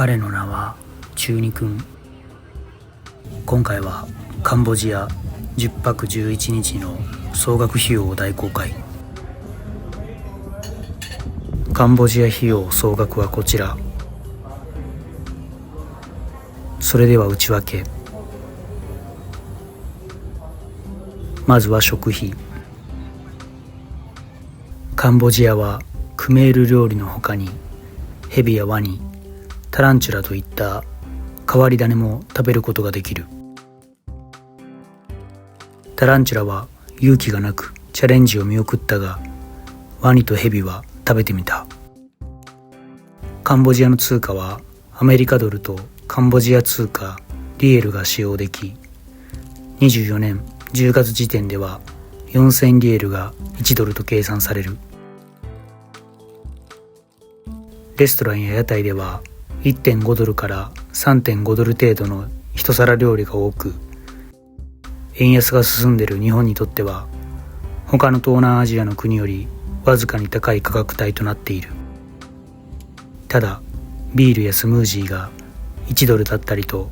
彼の名は中二くん。今回はカンボジア10泊11日の総額費用を大公開。カンボジア費用総額はこちら。それでは内訳。まずは食費。カンボジアはクメール料理の他にヘビやワニ、タランチュラといった変わり種も食べることができる。タランチュラは勇気がなくチャレンジを見送ったが、ワニとヘビは食べてみた。カンボジアの通貨はアメリカドルとカンボジア通貨リエルが使用でき、24年10月時点では4000リエルが1ドルと計算される。レストランや屋台では 1.5 ドルから 3.5 ドル程度の一皿料理が多く、円安が進んでいる日本にとっては他の東南アジアの国よりわずかに高い価格帯となっている。ただビールやスムージーが1ドルだったりと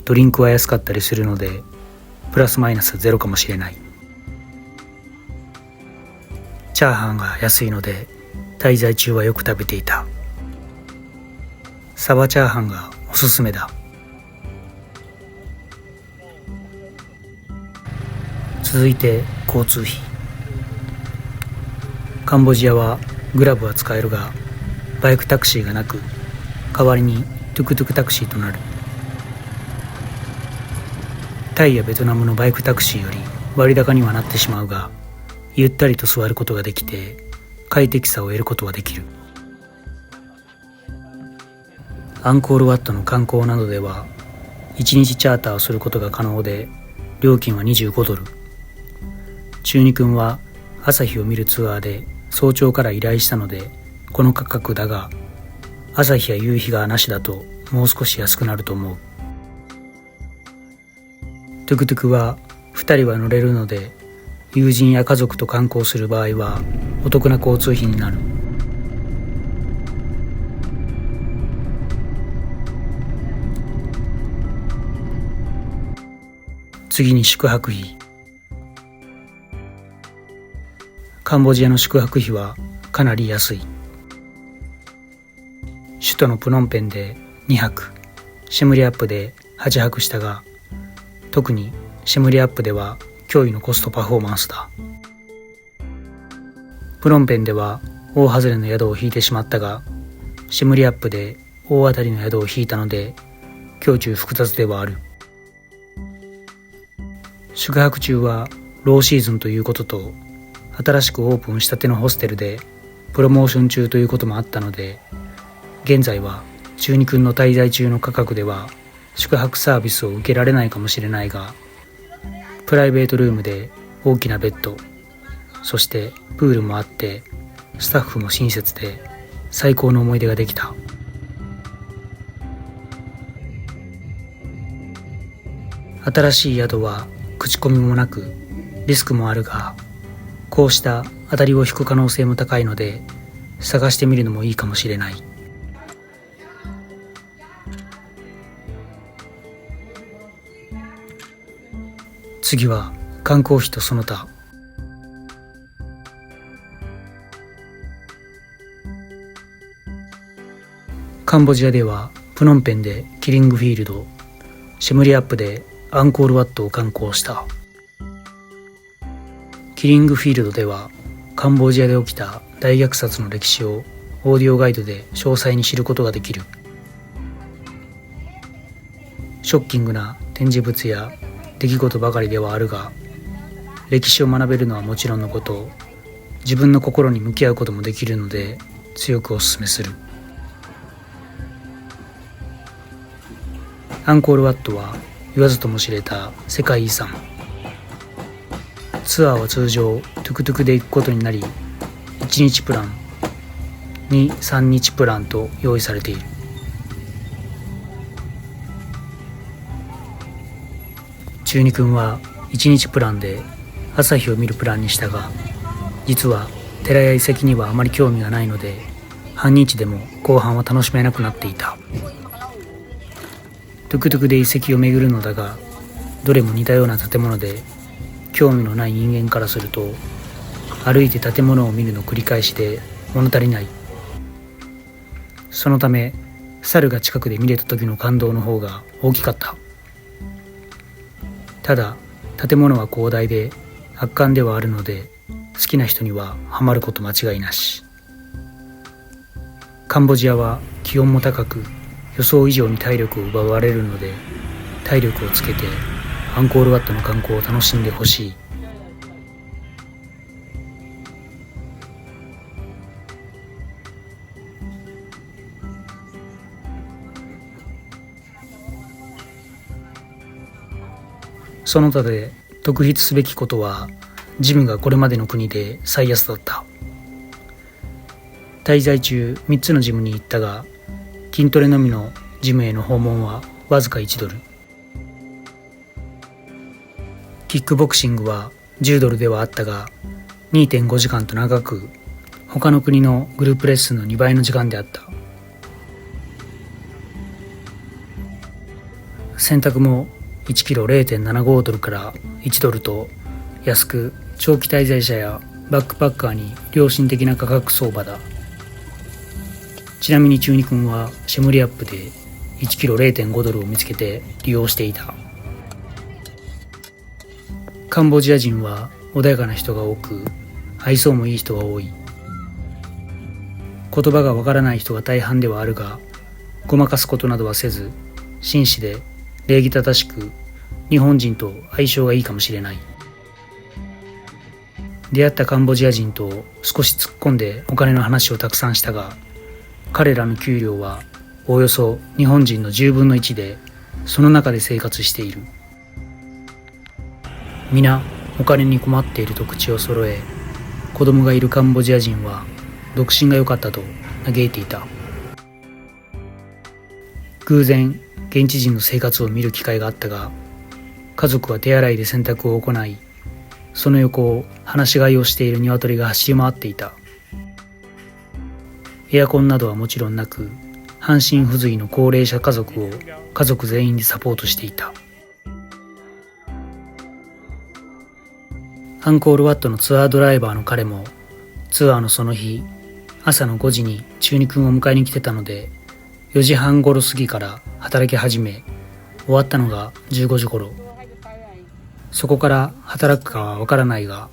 ドリンクは安かったりするので、プラスマイナスゼロかもしれない。チャーハンが安いので滞在中はよく食べていた。サバチャーハンがおすすめだ。続いて交通費。カンボジアはグラブは使えるがバイクタクシーがなく、代わりにトゥクトゥクタクシーとなる。タイやベトナムのバイクタクシーより割高にはなってしまうが、ゆったりと座ることができて快適さを得ることができる。アンコールワットの観光などでは1日チャーターをすることが可能で、料金は25ドル。中二くんは朝日を見るツアーで早朝から依頼したのでこの価格だが、朝日や夕日がなしだともう少し安くなると思う。トゥクトゥクは2人は乗れるので、友人や家族と観光する場合はお得な交通費になる。次に宿泊費。カンボジアの宿泊費はかなり安い。首都のプノンペンで2泊、シムリアップで8泊したが、特にシムリアップでは驚異のコストパフォーマンスだ。プノンペンでは大外れの宿を引いてしまったが、シムリアップで大当たりの宿を引いたので胸中複雑ではある。宿泊中はローシーズンということと、新しくオープンしたてのホステルでプロモーション中ということもあったので、現在は中二くんの滞在中の価格では宿泊サービスを受けられないかもしれないが、プライベートルームで大きなベッド、そしてプールもあって、スタッフも親切で最高の思い出ができた。新しい宿は口コミもなくリスクもあるが、こうした当たりを引く可能性も高いので探してみるのもいいかもしれない。次は観光費とその他。カンボジアではプノンペンでキリングフィールド、シムリアップでアンコールワットを観光した。キリングフィールドではカンボジアで起きた大虐殺の歴史をオーディオガイドで詳細に知ることができる。ショッキングな展示物や出来事ばかりではあるが、歴史を学べるのはもちろんのこと、自分の心に向き合うこともできるので強くお勧めする。アンコールワットは言わずとも知れた世界遺産。ツアーは通常トゥクトゥクで行くことになり、1日プラン、2、3日プランと用意されている。中二くんは1日プランで朝日を見るプランにしたが、実は寺や遺跡にはあまり興味がないので、半日でも後半は楽しめなくなっていた。トゥクトゥクで遺跡を巡るのだが、どれも似たような建物で、興味のない人間からすると歩いて建物を見るの繰り返しで物足りない。そのため猿が近くで見れた時の感動の方が大きかった。ただ建物は広大で圧巻ではあるので、好きな人にはハマること間違いなし。カンボジアは気温も高く、予想以上に体力を奪われるので、体力をつけてアンコールワットの観光を楽しんでほしい。その他で特筆すべきことは、ジムがこれまでの国で最安だった。滞在中3つのジムに行ったが、筋トレのみのジムへの訪問はわずか1ドル。キックボクシングは10ドルではあったが、2.5 時間と長く、他の国のグループレッスンの2倍の時間であった。洗濯も1キロ 0.75 ドルから1ドルと安く、長期滞在者やバックパッカーに良心的な価格相場だ。ちなみに中二君はシェムリアップで1キロ 0.5 ドルを見つけて利用していた。カンボジア人は穏やかな人が多く、愛想もいい人が多い。言葉がわからない人が大半ではあるが、ごまかすことなどはせず、紳士で礼儀正しく、日本人と相性がいいかもしれない。出会ったカンボジア人と少し突っ込んでお金の話をたくさんしたが、彼らの給料はおおよそ日本人の10分の1で、その中で生活している。皆お金に困っていると口を揃え、子供がいるカンボジア人は独身が良かったと嘆いていた。偶然現地人の生活を見る機会があったが、家族は手洗いで洗濯を行い、その横を放し飼いをしている鶏が走り回っていた。エアコンなどはもちろんなく、半身不随の高齢者家族を家族全員でサポートしていた。アンコールワットのツアードライバーの彼も、ツアーのその日朝の5時に中二君を迎えに来てたので、4時半頃過ぎから働き始め、終わったのが15時頃。そこから働くかはわからないが、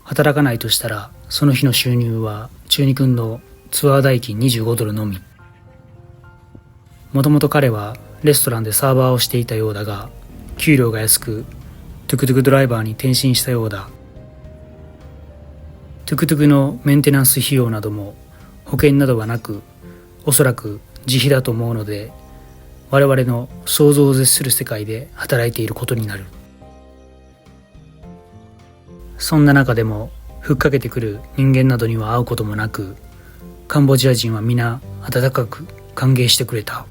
働かないとしたらその日の収入は中二君のツアー代金25ドルのみ。もともと彼はレストランでサーバーをしていたようだが、給料が安くトゥクトゥクドライバーに転身したようだ。トゥクトゥクのメンテナンス費用なども保険などはなく、おそらく自費だと思うので、我々の想像を絶する世界で働いていることになる。そんな中でもふっかけてくる人間などには会うこともなく、カンボジア人は皆温かく歓迎してくれた。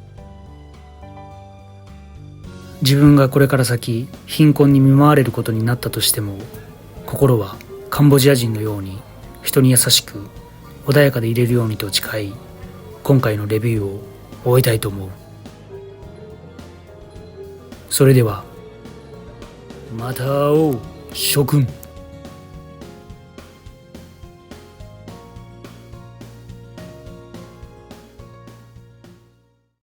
自分がこれから先貧困に見舞われることになったとしても、心はカンボジア人のように人に優しく穏やかでいれるようにと誓い、今回のレビューを終えたいと思う。それではまた会おう諸君。